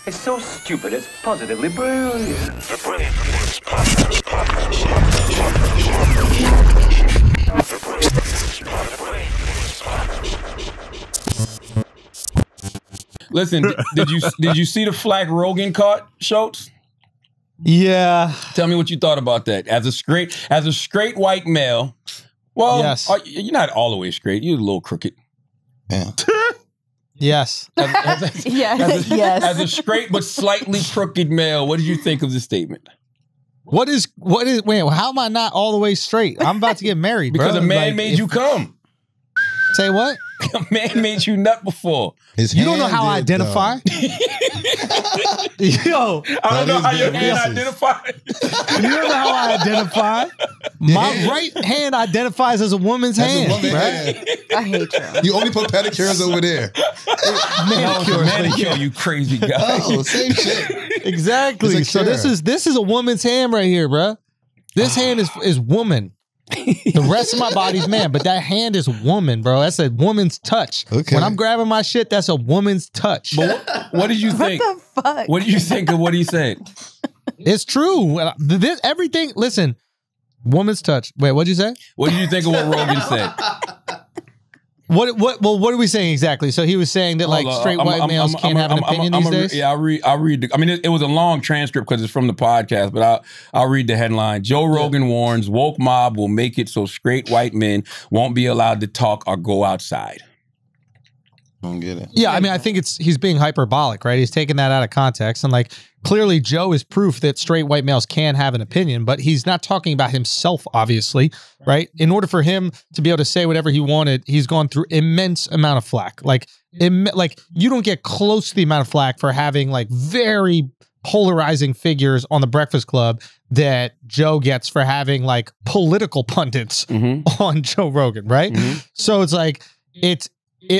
It's so stupid, it's positively brilliant. The brilliant Listen, did you see the flack Rogan caught, Schulz? Yeah. Tell me what you thought about that. As a straight white male, well, yes. You're not all the way straight. You're a little crooked. Yeah. Yes. Yes. As a straight but slightly crooked male, what did you think of the statement? Wait, how am I not all the way straight? I'm about to get married, because bro. a man made you come. Say what? A man made you nut before. You don't know how I identify? Yo. I don't know how your hand identifies. You don't know how I identify? My right hand identifies as a woman's hand, right? I hate you. You only put pedicures over there. Manicure, you crazy guy. Oh, same shit. Exactly. So this is a woman's hand right here, bro. This hand is woman. The rest of my body's man, but that hand is woman, bro. That's a woman's touch. Okay. When I'm grabbing my shit, that's a woman's touch. But what did you think? What the fuck? What did you think of what he said? It's true. Everything. Listen, woman's touch. Wait, what'd you say? What did you think of what Rogan said? What are we saying exactly? So he was saying that like straight white males can't have an opinion these days? Yeah, I'll read. I mean, it was a long transcript because it's from the podcast, but I'll read the headline. Joe Rogan warns woke mob will make it so straight white men won't be allowed to talk or go outside. Don't get it. Yeah, I mean, I think he's being hyperbolic, right? He's taking that out of context. And like, clearly Joe is proof that straight white males can have an opinion, but he's not talking about himself, obviously, right? In order for him to be able to say whatever he wanted, he's gone through immense amount of flack. Like you don't get close to the amount of flack for having like very polarizing figures on the Breakfast Club that Joe gets for having like political pundits on Joe Rogan, right? So it's like,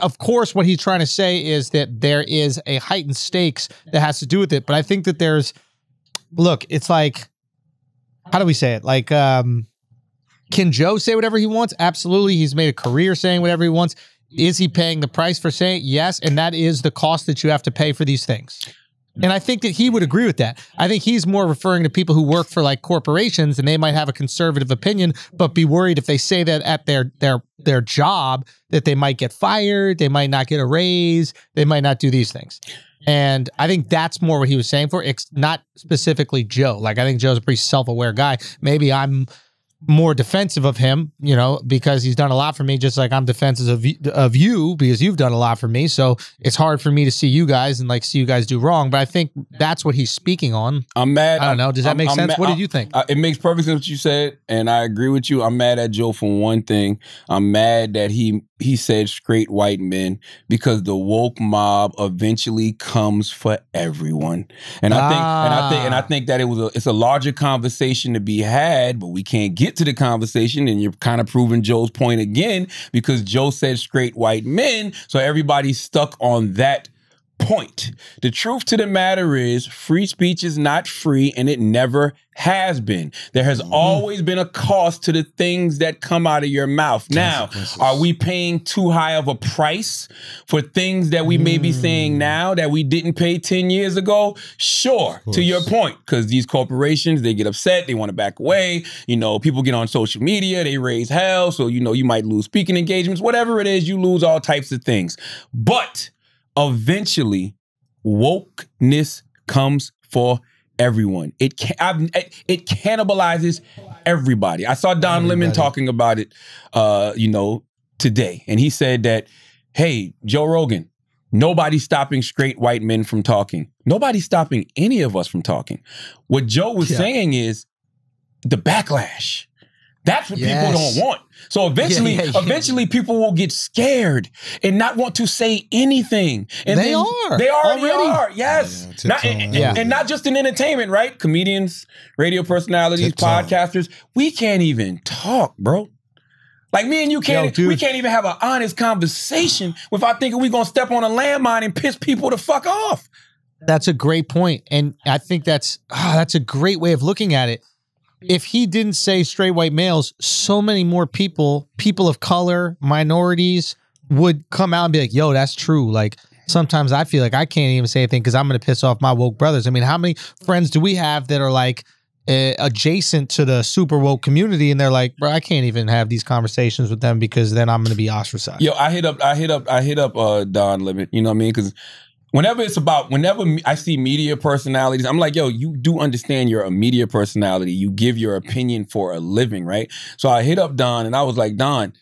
of course, what he's trying to say is that there is a heightened stakes that has to do with it. But I think that look, it's like, how do we say it? Like, can Joe say whatever he wants? Absolutely. He's made a career saying whatever he wants. Is he paying the price for saying it? Yes. And that is the cost that you have to pay for these things. And I think that he would agree with that. I think he's more referring to people who work for like corporations and they might have a conservative opinion, but be worried if they say that at their job that they might get fired, they might not get a raise, they might not do these things. And I think that's more what he was saying for. It's not specifically Joe. Like, I think Joe's a pretty self-aware guy. Maybe I'm more defensive of him, you know, because he's done a lot for me, just like I'm defensive of you because you've done a lot for me. So it's hard for me to see you guys and like see you guys do wrong. But I think that's what he's speaking on. I'm mad. I don't know. Does that make sense? What did you think? It makes perfect sense what you said, and I agree with you. I'm mad at Joe for one thing. I'm mad that he said straight white men because the woke mob eventually comes for everyone. And I think that it's a larger conversation to be had, but we can't get to the conversation, and you're kind of proving Joe's point again because Joe said straight white men, so everybody's stuck on that point. The truth to the matter is free speech is not free, and it never has been. There has always been a cost to the things that come out of your mouth. Now, are we paying too high of a price for things that we may be saying now that we didn't pay 10 years ago? Sure, to your point, because these corporations, they get upset, they want to back away. You know, people get on social media, they raise hell, so you know, you might lose speaking engagements, whatever it is, you lose all types of things. But eventually, wokeness comes for everyone. It cannibalizes everybody. I saw Don Lemon talking about it, you know, today, and he said that, hey, Joe Rogan, nobody's stopping straight white men from talking. Nobody's stopping any of us from talking. What Joe was saying is the backlash. That's what people don't want. So eventually people will get scared and not want to say anything. And they already are. Yes. And not just in entertainment, right? Comedians, radio personalities, podcasters. We can't even talk, bro. Like me and you can't, we can't even have an honest conversation without thinking we're going to step on a landmine and piss people the fuck off. That's a great point. And I think that's a great way of looking at it. If he didn't say straight white males, so many more people of color, minorities would come out and be like, yo, that's true. Like, sometimes I feel like I can't even say anything because I'm going to piss off my woke brothers. I mean, how many friends do we have that are like adjacent to the super woke community, and they're like, bro, I can't even have these conversations with them because then I'm going to be ostracized. Yo, I hit up Don Lemon. You know what I mean? Because whenever I see media personalities, I'm like, yo, you do understand you're a media personality. You give your opinion for a living, right? So I hit up Don and I was like, Don,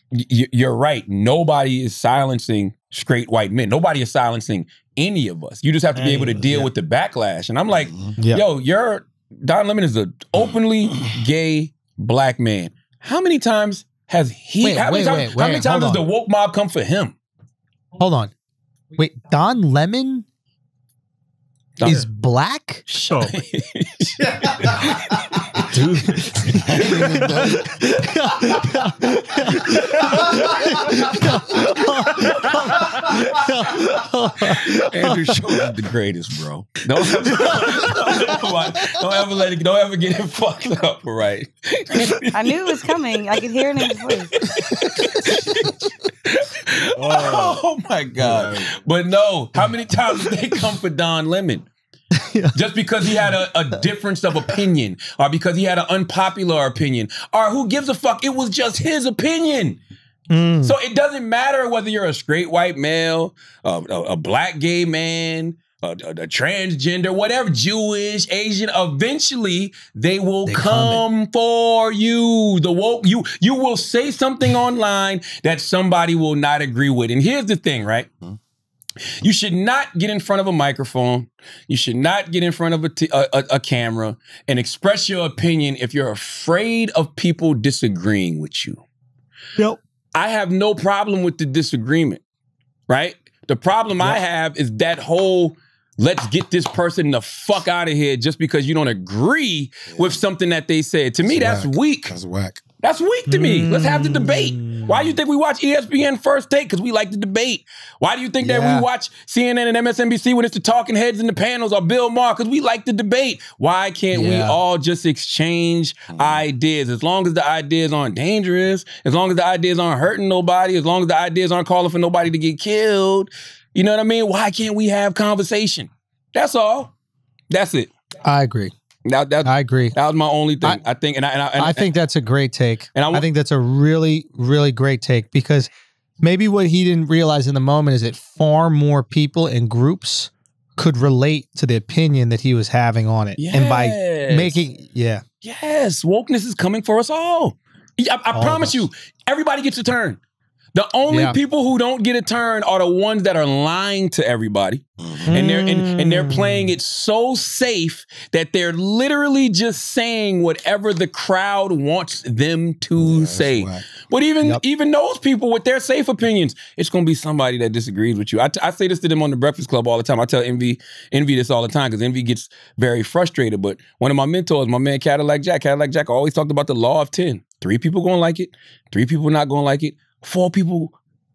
you're right. Nobody is silencing straight white men. Nobody is silencing any of us. You just have to be able to deal with the backlash. And I'm like, yo, Don Lemon is an openly gay black man. How many times has he? How many times has the woke mob come for him? Hold on. Wait, Don Lemon is black? Sure. Dude. Andrew Schulz is the greatest, bro. Don't ever get him fucked up, right? I knew it was coming. I could hear it in his voice. Oh my God. But no, how many times did they come for Don Lemon? Just because he had a difference of opinion, or because he had an unpopular opinion, or who gives a fuck? It was just his opinion. So it doesn't matter whether you're a straight white male, a black gay man, a transgender, whatever, Jewish, Asian. Eventually, they will come for you. The woke, you will say something online that somebody will not agree with. And here's the thing, right? You should not get in front of a microphone. You should not get in front of a camera and express your opinion if you're afraid of people disagreeing with you. Yep. I have no problem with the disagreement, right? The problem I have is that whole let's get this person the fuck out of here just because you don't agree with something that they said. To me, that's weak. That's whack. That's weak to me. Let's have the debate. Why do you think we watch ESPN First Take? Because we like the debate. Why do you think that we watch CNN and MSNBC when it's the talking heads and the panels, or Bill Maher? Because we like the debate. Why can't we all just exchange ideas? As long as the ideas aren't dangerous, as long as the ideas aren't hurting nobody, as long as the ideas aren't calling for nobody to get killed, you know what I mean? Why can't we have conversation? That's all. That's it. I agree. I agree. That was my only thing. I think, I think that's a great take. And I think that's a really, really great take, because maybe what he didn't realize in the moment is that far more people and groups could relate to the opinion that he was having on it. And by making, yes, wokeness is coming for us all. I promise you, everybody gets a turn. The only people who don't get a turn are the ones that are lying to everybody. And they're playing it so safe that they're literally just saying whatever the crowd wants them to say. But even those people with their safe opinions, it's going to be somebody that disagrees with you. I say this to them on the Breakfast Club all the time. I tell Envy this all the time because Envy gets very frustrated. But one of my mentors, my man Cadillac Jack always talked about the law of 10. 3 people going to like it, 3 people not going to like it, 4 people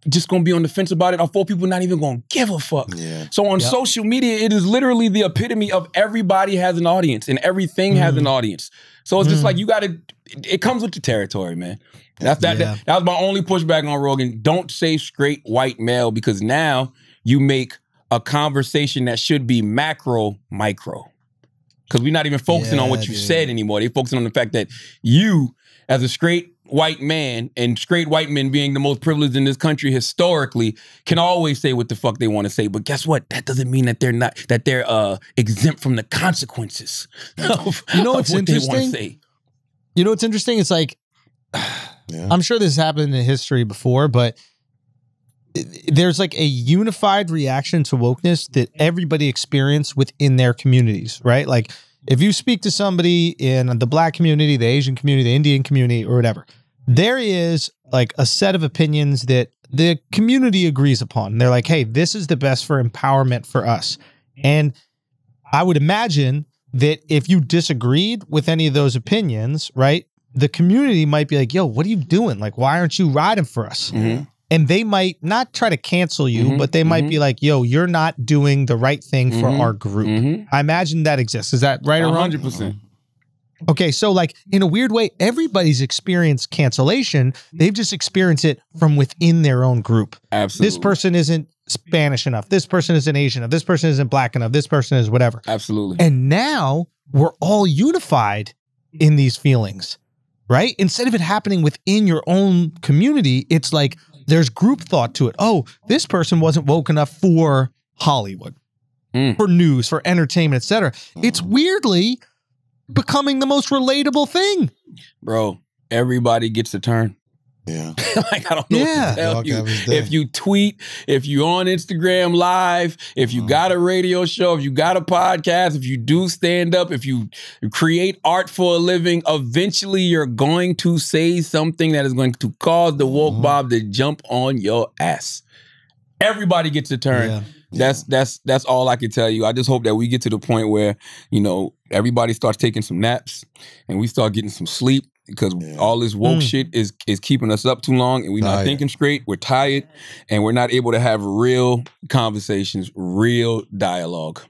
just going to be on the fence about it, or 4 people not even going to give a fuck. So on social media, it is literally the epitome of everybody has an audience and everything has an audience. So it's just like, you got to, it comes with the territory, man. That was my only pushback on Rogan. Don't say straight white male, because now you make a conversation that should be macro, micro. Because we're not even focusing on what you said anymore. They're focusing on the fact that you, as a straight white man, and straight white men being the most privileged in this country historically, can always say what the fuck they want to say. But guess what? That doesn't mean that they're exempt from the consequences of, you know what's what interesting? They want to say. You know what's interesting? It's like, I'm sure this happened in history before, but there's like a unified reaction to wokeness that everybody experienced within their communities, right? Like, if you speak to somebody in the black community, the Asian community, the Indian community, or whatever, there is like a set of opinions that the community agrees upon. They're like, hey, this is the best for empowerment for us. And I would imagine that if you disagreed with any of those opinions, right, the community might be like, yo, what are you doing? Like, why aren't you riding for us? And they might not try to cancel you, but they might be like, yo, you're not doing the right thing for our group. I imagine that exists. Is that right or wrong? 100%. Okay, so like in a weird way, everybody's experienced cancellation. They've just experienced it from within their own group. Absolutely. This person isn't Spanish enough. This person isn't Asian enough. This person isn't black enough. This person is whatever. Absolutely. And now we're all unified in these feelings, right? Instead of it happening within your own community, it's like there's group thought to it. Oh, this person wasn't woke enough for Hollywood, for news, for entertainment, etc. It's weirdly becoming the most relatable thing. Bro, everybody gets a turn. Yeah. Like, I don't know what to tell you. If you tweet, if you on Instagram live, if you got a radio show, if you got a podcast, if you do stand up, if you create art for a living, eventually you're going to say something that is going to cause the woke mob to jump on your ass. Everybody gets a turn. Yeah. That's all I can tell you. I just hope that we get to the point where, you know, everybody starts taking some naps and we start getting some sleep, because all this woke shit is keeping us up too long and we're not thinking straight. We're tired and we're not able to have real conversations, real dialogue.